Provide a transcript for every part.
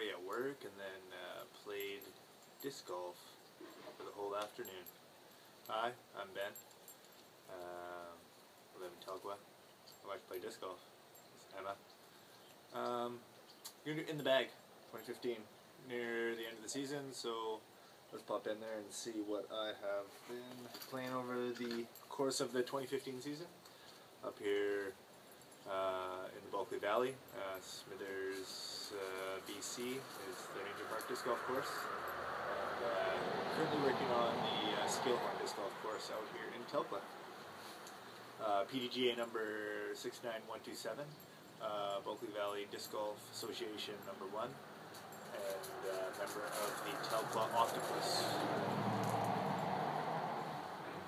morning at work, and then played disc golf for the whole afternoon. Hi, I'm Ben. I live in Telgua. I like to play disc golf. This is Emma. You're in the bag, 2015, near the end of the season, so let's pop in there and see what I have been playing over the course of the 2015 season. Up here in the Bulkley Valley, Smithers, BC is the Ranger Park Disc Golf Course. And currently working on the Skillhorn Disc Golf Course out here in Telgua. PDGA number 69127, Bulkley Valley Disc Golf Association number 1, and member of the Telgua Octopus.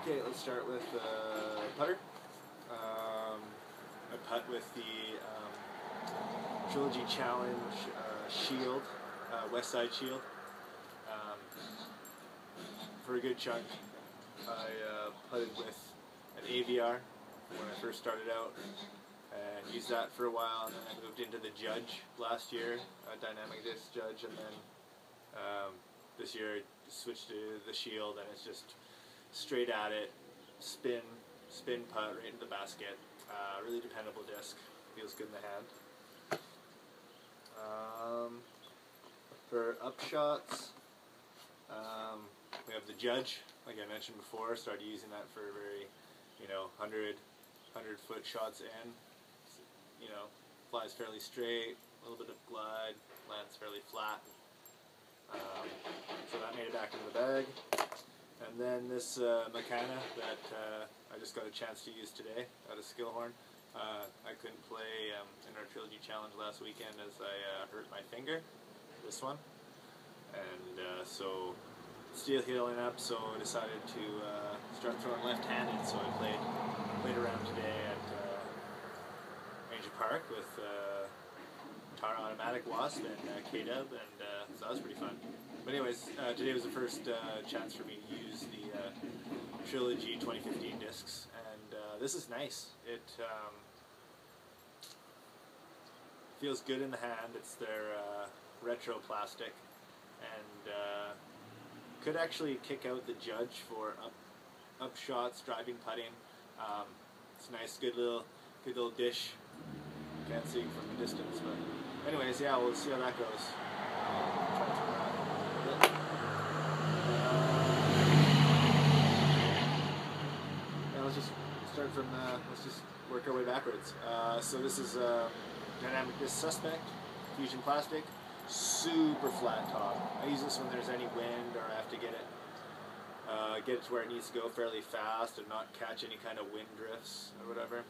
Okay, let's start with putter. I putt with the Trilogy Challenge Shield, West Side Shield. For a good chunk, I putted with an AVR when I first started out, and used that for a while, and then I moved into the Judge last year, a dynamic disc Judge, and then this year I switched to the Shield, and it's just straight at it, spin putt right into the basket. Really dependable disc, feels good in the hand. For upshots, we have the Judge, like I mentioned before. Started using that for very, 100 foot shots in. Flies fairly straight, a little bit of glide, lands fairly flat. So that made it back into the bag. And then this Makana that I just got a chance to use today out of Skillhorn. I couldn't play in our Trilogy Challenge last weekend as I hurt my finger, this one. And so still healing up, so I decided to start throwing left-handed. So I played around today at Ranger Park with Tar Automatic Wasp and K-Dub, and so that was pretty fun. But anyways, today was the first chance for me to use the Trilogy 2015 discs, and this is nice. It feels good in the hand. It's their retro plastic, and could actually kick out the Judge for up shots, driving, putting. It's nice, good little dish. Can't see from the distance, but anyways, yeah, we'll see how that goes. Let's just start from let's just work our way backwards. So this is dynamic disc Suspect, Fusion plastic, super flat top. I use this when there's any wind or I have to get it to where it needs to go fairly fast and not catch any kind of wind drifts or whatever.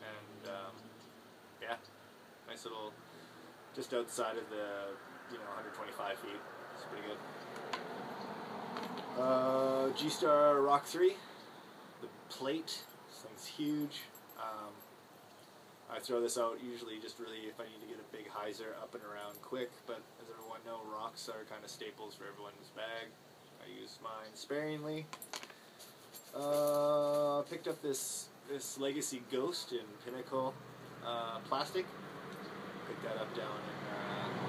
And yeah, nice little, just outside of the 125 feet. It's pretty good. G-Star Rock 3. The plate, this thing's huge. I throw this out usually just really if I need to get a big hyzer up and around quick, but as everyone knows, rocks are kind of staples for everyone's bag. I use mine sparingly. Picked up this Legacy Ghost in Pinnacle plastic. Picked that up down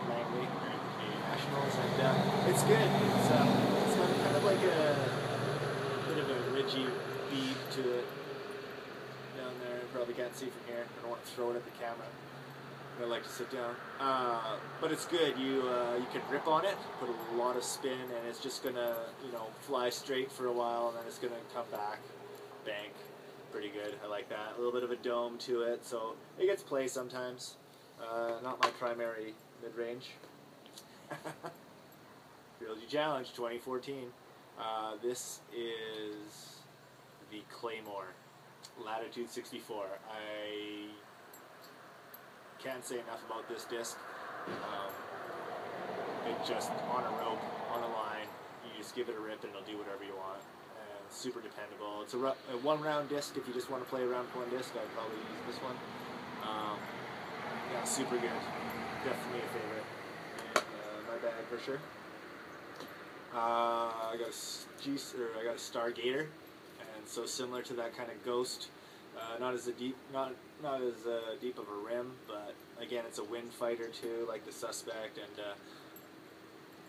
in Langley during the Canadian Nationals, and it's good. It's got kind of like a bit of a ridgy bead to it down there. You probably can't see from here. I don't want to throw it at the camera. I like to sit down. But it's good. You can grip on it, put a lot of spin, and it's just gonna fly straight for a while, and then it's gonna come back, bank. Pretty good. I like that. A little bit of a dome to it, so it gets play sometimes. Not my primary mid-range. Trilogy Challenge 2014. This is the Claymore Latitude 64. I can't say enough about this disc. It just on a rope, on a line, you just give it a rip and it'll do whatever you want. And super dependable. It's a one-round disc. If you just want to play around with one disc, I'd probably use this one. Yeah, super good. Definitely a favorite in my bag for sure. I got a Star Gator, and so similar to that kind of Ghost. Not as deep of a rim, but again, it's a wind fighter too, like the Suspect, and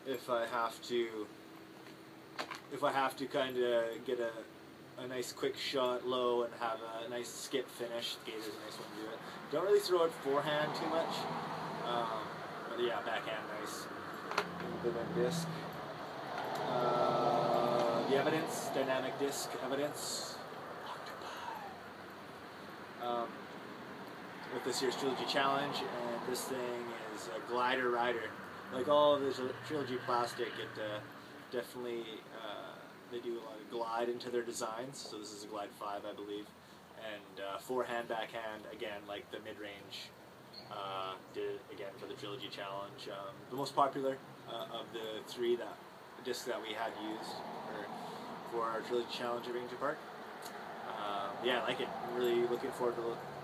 if I have to kind of get a nice quick shot low and have a nice skip finish. The Gator's a nice one to do it. Don't really throw it forehand too much. But yeah, backhand nice. The disc. The evidence, dynamic disc evidence. With this year's Trilogy Challenge, and this thing is a glider rider. Like all of this Trilogy plastic, it definitely, they do a lot of glide into their designs, so this is a Glide 5, I believe. And forehand, backhand, again, like the mid-range did it again for the Trilogy Challenge. The most popular of the three discs that we had used for our Trilogy Challenge at Ranger Park. Yeah, I like it. I'm really looking forward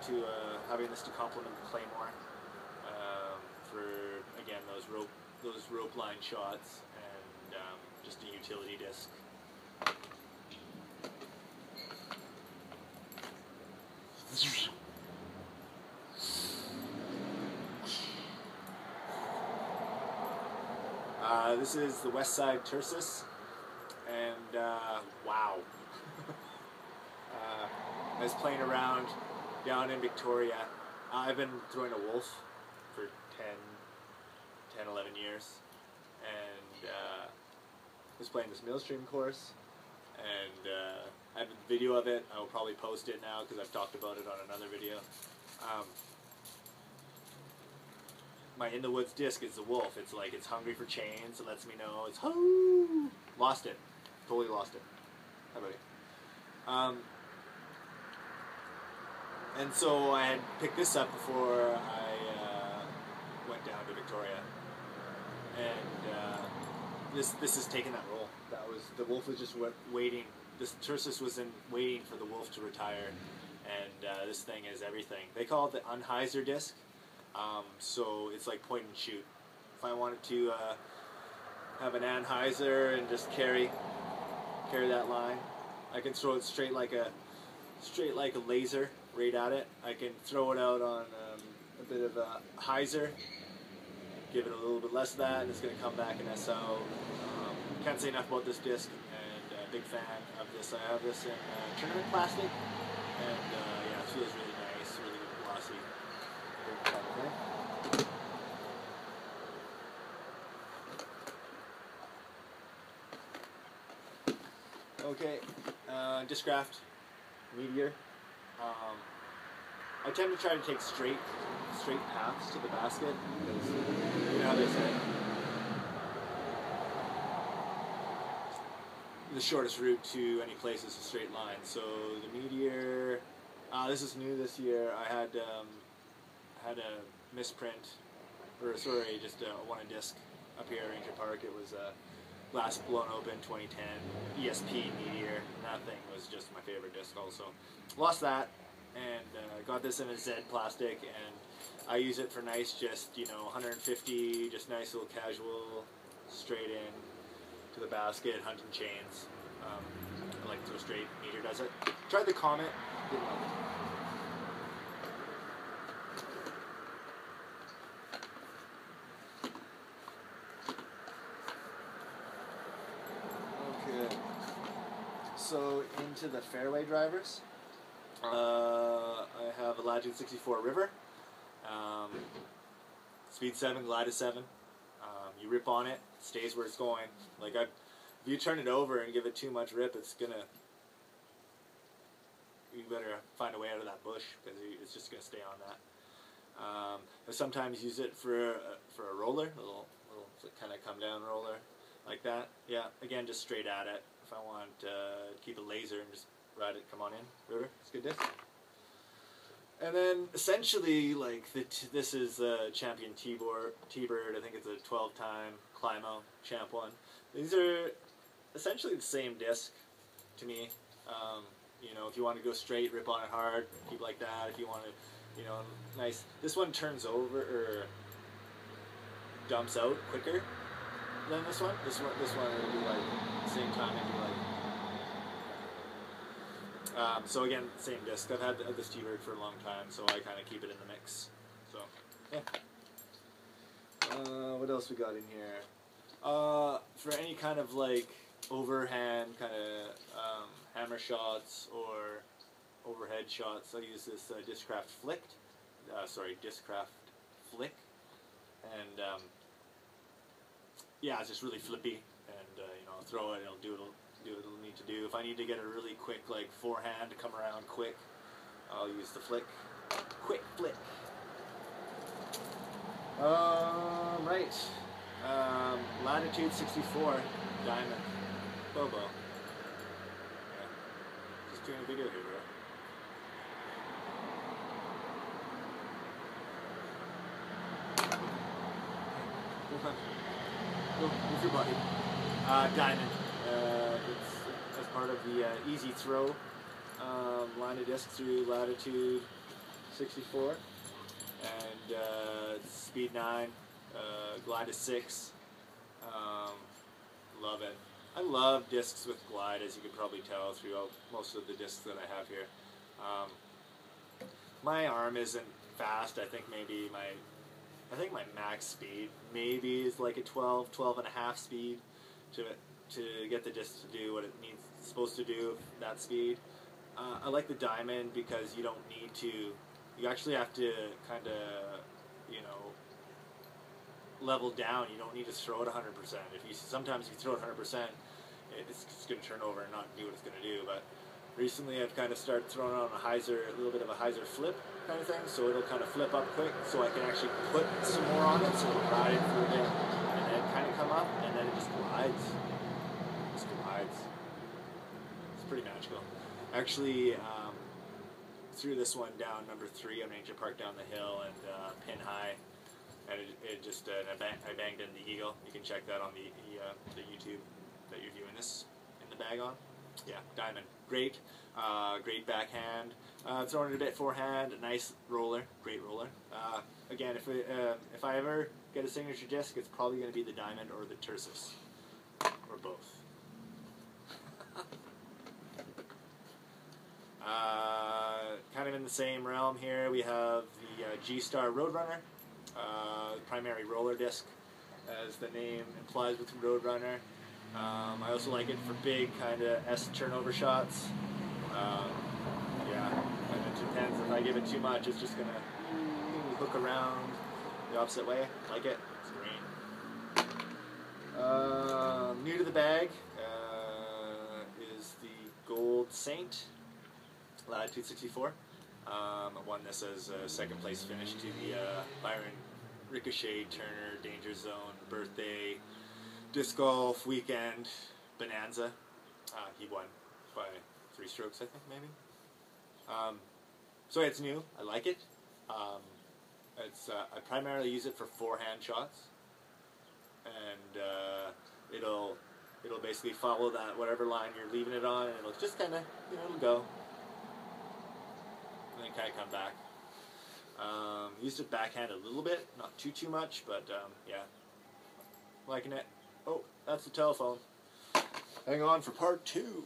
to having this to complement the Claymore for, again, those rope line shots and just a utility disc. This is the West Side Tursus, and wow. I was playing around down in Victoria. I've been throwing a wolf for 10, 11 years, and I was playing this Millstream course, and I have a video of it. I will probably post it now because I've talked about it on another video. My In the Woods disc is the wolf. It's like it's hungry for chains. It lets me know it's lost it, totally lost it. How about it? And so I had picked this up before I went down to Victoria, and this has taken that role. The wolf was just waiting. This Tursus was waiting for the wolf to retire, and this thing is everything. They call it the Unheiser disc. So it's like point and shoot. If I wanted to have an Anheuser and just carry that line, I can throw it straight like a laser right at it. I can throw it out on a bit of a Heiser, give it a little bit less of that, and it's going to come back in SO. Can't say enough about this disc, and big fan of this. I have this in tournament plastic, and yeah, it feels really nice, really glossy. Okay, Discraft Meteor. I tend to try to take straight paths to the basket because you know how they say the shortest route to any place is a straight line. So the Meteor, this is new this year. I had a misprint, or sorry, just won a disc up here at Ranger Park. It was glass blown open 2010 ESP Meteor. That thing was just my favorite disc also. Lost that, and got this in a Z plastic, and I use it for nice, just, you know, 150, just nice little casual, straight in to the basket, hunting chains. I like to go straight. Meteor does it. Tried the Comet, didn't like it. So into the fairway drivers, I have a Latitude 64 River, speed 7, glide of 7. You rip on it, it stays where it's going. Like if you turn it over and give it too much rip, you better find a way out of that bush because it's just gonna stay on that. I sometimes use it for a roller, a little kind of come down roller like that. Yeah, again, just straight at it. If I want to keep a laser and just ride it, come on in, river, it's a good disc. And then essentially, like this is the Champion T-Bird. I think it's a 12-time Climo Champ 1. These are essentially the same disc to me. You know, if you want to go straight, rip on it hard, keep like that. If you want to, you know, nice. This one turns over or dumps out quicker than this one. This one will do like the same time and do like. So again, same disc. I've had this T-Bird for a long time, so I kind of keep it in the mix. So yeah. What else we got in here? For any kind of like overhand kind of hammer shots or overhead shots, I use this Discraft Flick, and yeah, it's just really flippy, and you know, I'll throw it, it'll do what it'll need to do. If I need to get a really quick like forehand to come around quick, I'll use the flick. Quick flick. Right. Latitude 64 diamond Bobo. Yeah. Just doing a video here, bro. Go, move your body. Diamond. It's as part of the easy throw line of disc through latitude 64, and speed 9, glide is 6. Love it. I love discs with glide, as you can probably tell throughout most of the discs that I have here. My arm isn't fast. I think my max speed maybe is like a 12 and a half speed to get the disc to do what it's supposed to do at that speed. I like the diamond because you don't need to. You actually have to kind of, you know, level down. You don't need to throw it 100%. Sometimes you throw it 100%, it's going to turn over and not do what it's going to do. But recently, I've kind of started throwing on a little bit of a hyzer flip kind of thing, so it'll kind of flip up quick, so I can actually put some more on it, so it'll ride for a bit, and then kind of come up, and then it just glides. Just glides. It's pretty magical. Actually, threw this one down number 3 on Ranger Park down the hill, and pin high, and it just I banged in the eagle. You can check that on the YouTube that you're viewing this in the bag on. Yeah, diamond, great, great backhand. Throwing it a bit forehand, a nice roller, great roller. Again, if I ever get a signature disc, it's probably going to be the diamond or the Tersus, or both. Kind of in the same realm here, we have the G-Star Roadrunner, primary roller disc, as the name implies with Roadrunner. I also like it for big kind of S turnover shots. Yeah, and it depends. If I give it too much, it's just gonna hook around the opposite way. Like it. It's green. New to the bag is the Gold Saint, Latitude 64. I won this as a second place finish to the Byron Ricochet Turner Danger Zone birthday disc golf weekend bonanza. He won by 3 strokes, I think, maybe. So it's new. I like it. I primarily use it for forehand shots, and it'll basically follow that whatever line you're leaving it on, and it'll just kind of, you know, it'll go, and then kind of come back. Used it backhand a little bit, not too much, but yeah, liking it. Oh, that's the telephone. Hang on for part 2.